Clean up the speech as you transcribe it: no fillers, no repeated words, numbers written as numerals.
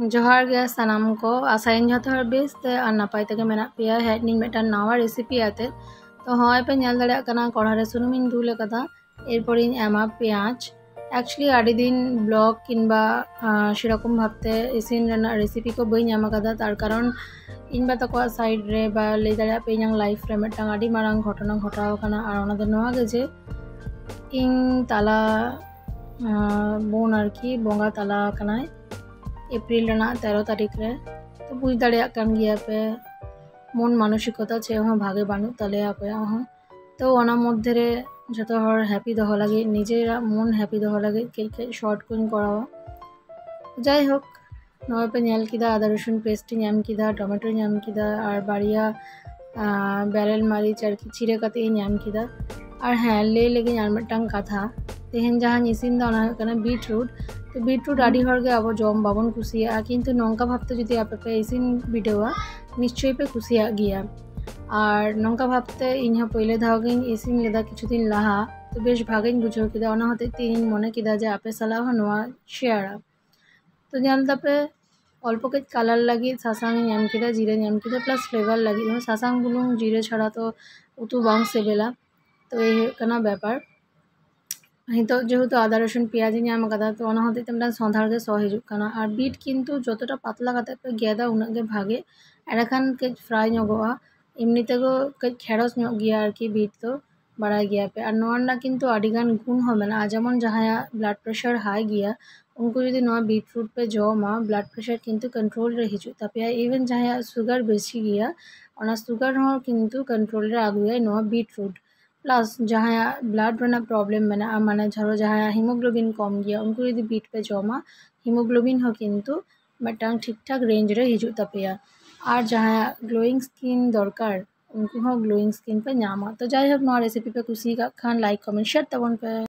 जोहार गे सानाम को आशाइन जतो हर बेस ते और नापाय तेगे मेना पेया हेड निन मेटा नावा रेसिपि आते तो हय पे नेल दाड़े कना कढ़ा रे सुनुमिन दुल कदा एरपरिन एमा पेंयाज एक्चुअली आड़ी दिन ब्लॉग किंबा सेरकम भाबते इसिन रेना रेसिपि को बई नाम कदा तार कारण इन बा तको साइड रे बा ले दाड़े पे इᱧ लाइफ रे मेटा आड़ी मारांग घटना घटाव कना और ओना दो नोआ गे जे इन ताला बोन आरकी बोंगा ताला कनाय एप्रिल 13 तारीख रे तो बुझ दाड़े पे मन मानसिकता चे भागे बानु ताले तो ओना मध्य रे जतो हर हैप्पी दहो लागे निजेरा मन हैप्पी दहो लागे के शॉर्ट कुन करावा जाई होक नय पे नेल किदा आदा रसुन पेस्ट एम किदा टमेटो एम किदा और बाड़िया बैरेल मारिच और चिरे कते एम किदा और हाँ ले लेगे और मिदटांग कथा तेहेन जहां इसिन दा ओना kana बीटरूट तो बीटरूट आड़ी हर गे अब जम बाबन कुसिया किन्तु नौका भाबते जुदी आपे पे इसिन भिडियोआ निश्चय पे कुसिया गिया और नौका भाबते इन पहले धाव गे इसिन लेदा किछुदिन लाहा तो बेश भागेन बुझाव किदा ओना होते तीन मने किदा जे आपे साला हो नोआ शेयरा तो नेल दापे अल्प कई कलर लगी सासांग एम किदा जिरे एम किदा प्लस फ्लेवर लगी सासांग बुलुंग जिरे छाड़ा तो उतु बांग सेबेला तो ये कना ब्यापार तो जेहेतु आदा रसुन पेंयाज नाम कदा तो ओना होते ते सौंधार गे सो हिजुग कना और बीट किन्तु जतटा पातला कते पे गेदा उनाग गे भागे एड़ाखान कई फ्राई नोगोआ एमनी तेगो कई खेड़स नोग गिया आरकी बीट तो बाड़ा गिया पे और नोआ किन्तु आडिगान गुण हो मेना जेमन जहाया ब्लाड प्रेशर हाई गिया उनको जुदी नोआ बीटरूट पे जमा ब्लाड प्रेशर किन्तु कंट्रोल रे हिजुग तापेया इवन जहाया सुगार बेसी गिया ओना सुगार हो किन्तु कंट्रोल रे आगुया नोआ बीटरूट प्लस जहाँ ब्लाड रेना प्रॉब्लम मेना माने धरो जहाँ हिमोग्लोबिन कम गया उनको यदि बीट पे जमा हिमोग्लोबिन हो किन्तु मिदटांग ठीक ठाक रेंज रे हिजुग तापेया और जहाँ ग्लोइंग स्किन दरकार उनको हो ग्लोइंग स्किन पे नामा तो जाई होक नोआ रेसिपि पे कुसी का खान लाइक कमेंट शेयर तबन पे।